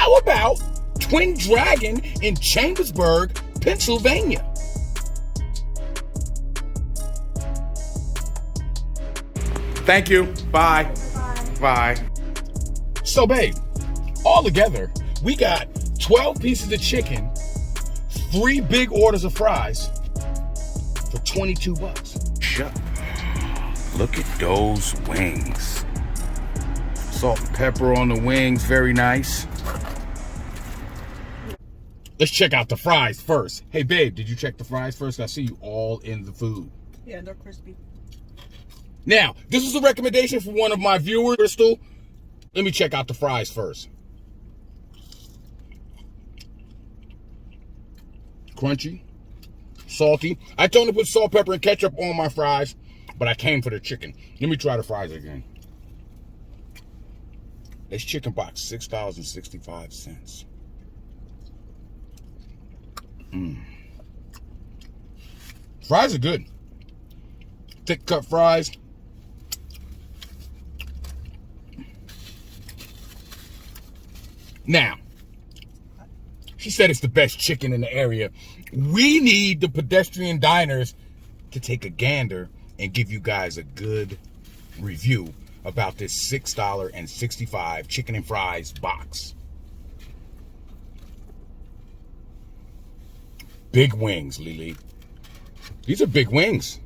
How about Twin Dragon in Chambersburg, Pennsylvania? Thank you. Bye. Bye. So, babe, all together, we got 12 pieces of chicken, 3 big orders of fries for $22. Shut. Look at those wings. Salt and pepper on the wings, very nice. Let's check out the fries first. Hey, babe, did you check the fries first? I see you all in the food. Yeah, they're crispy. Now, this is a recommendation from one of my viewers, Crystal. Let me check out the fries first. Crunchy, salty. I told him to put salt, pepper, and ketchup on my fries, but I came for the chicken. Let me try the fries again. This chicken box, $6.65. Fries are good. Thick cut fries. Now, she said it's the best chicken in the area. We need the pedestrian diners to take a gander and give you guys a good review about this $6.65 chicken and fries box. Big wings, Lily. These are big wings.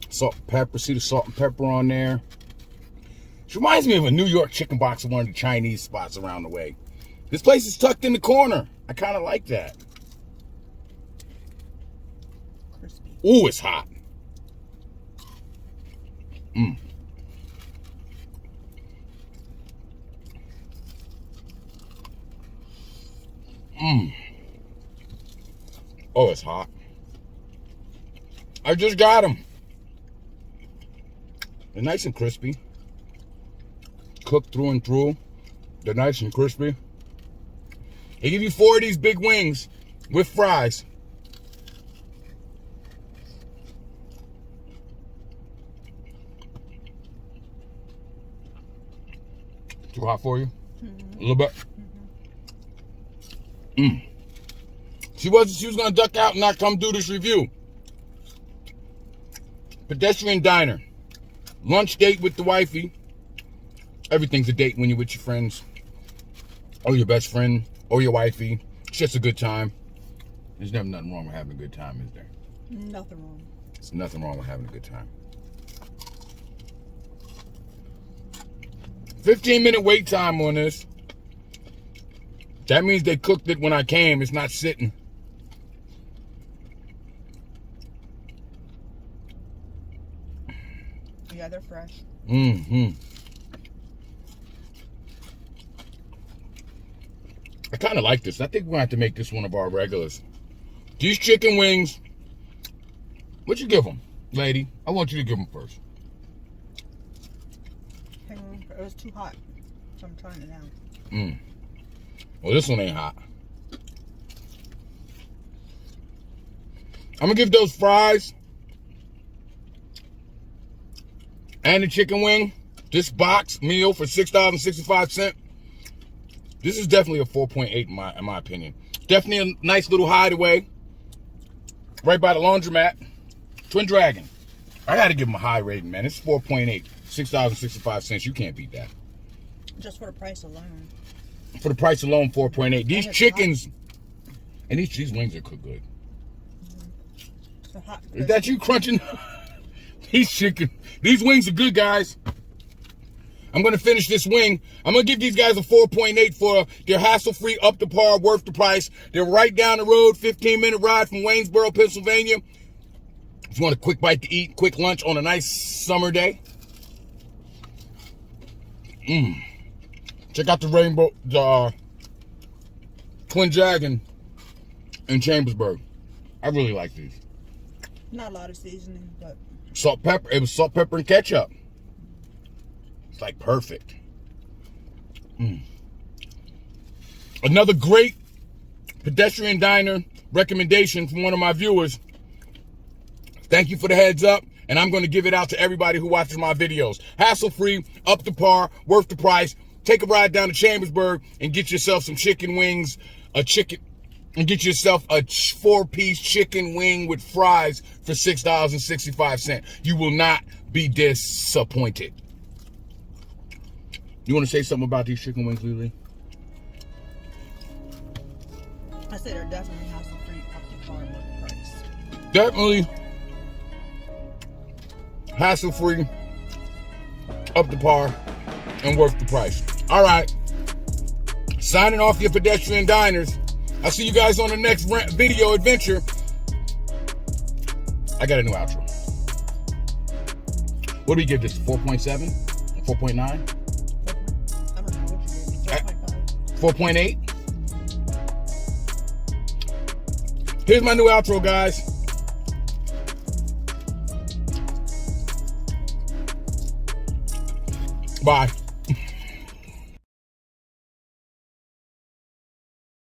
Salt and pepper. See the salt and pepper on there? She reminds me of a New York chicken box at one of the Chinese spots around the way. This place is tucked in the corner. I kind of like that. Crispy. Ooh, it's hot. Oh, it's hot. I just got them. They're nice and crispy. Cooked through and through. They're nice and crispy. They give you 4 of these big wings with fries. Too hot for you? A little bit? She was gonna duck out and not come do this review. Pedestrian diner. Lunch date with the wifey. Everything's a date when you're with your friends, or your best friend, or your wifey. It's just a good time. There's never nothing wrong with having a good time, is there? Nothing wrong. There's nothing wrong with having a good time. 15-minute wait time on this. That means they cooked it when I came. It's not sitting. Yeah, they're fresh. I kind of like this. I think we're going to have to make this one of our regulars. These chicken wings, what you give them, lady? I want you to give them first. Hang on, it was too hot, so I'm trying it now. Well, this one ain't hot. I'm going to give those fries and the chicken wing, this box meal for $6.65. This is definitely a 4.8 in my opinion. Definitely a nice little hideaway. Right by the laundromat. Twin Dragon. I got to give them a high rating, man. It's 4.8. $6.65. You can't beat that. Just for the price alone. For the price alone, 4.8. These chickens, and these wings are cooked good. So hot. Is that you crunching? These wings are good, guys. I'm going to finish this wing. I'm going to give these guys a 4.8 for their hassle-free, up to par, worth the price. They're right down the road, 15-minute ride from Waynesboro, Pennsylvania. If you want a quick bite to eat, quick lunch on a nice summer day. Check out the Twin Dragon in Chambersburg. I really like these. Not a lot of seasoning, but salt, pepper. It was salt, pepper, and ketchup. It's like perfect. Another great pedestrian diner recommendation from one of my viewers. Thank you for the heads up, and I'm going to give it out to everybody who watches my videos. Hassle-free, up to par, worth the price. take a ride down to Chambersburg and get yourself some chicken wings, and get yourself a 4-piece chicken wing with fries for $6.65. You will not be disappointed. You want to say something about these chicken wings, Lily? I said they're definitely hassle-free, up to par with the price. Definitely hassle-free, up to par, and worth the price. All right. Signing off your pedestrian diners. I'll see you guys on the next video adventure. I got a new outro. What do we give this? 4.7? 4.9? I don't know what you gave me. 4.8? Here's my new outro, guys. Bye.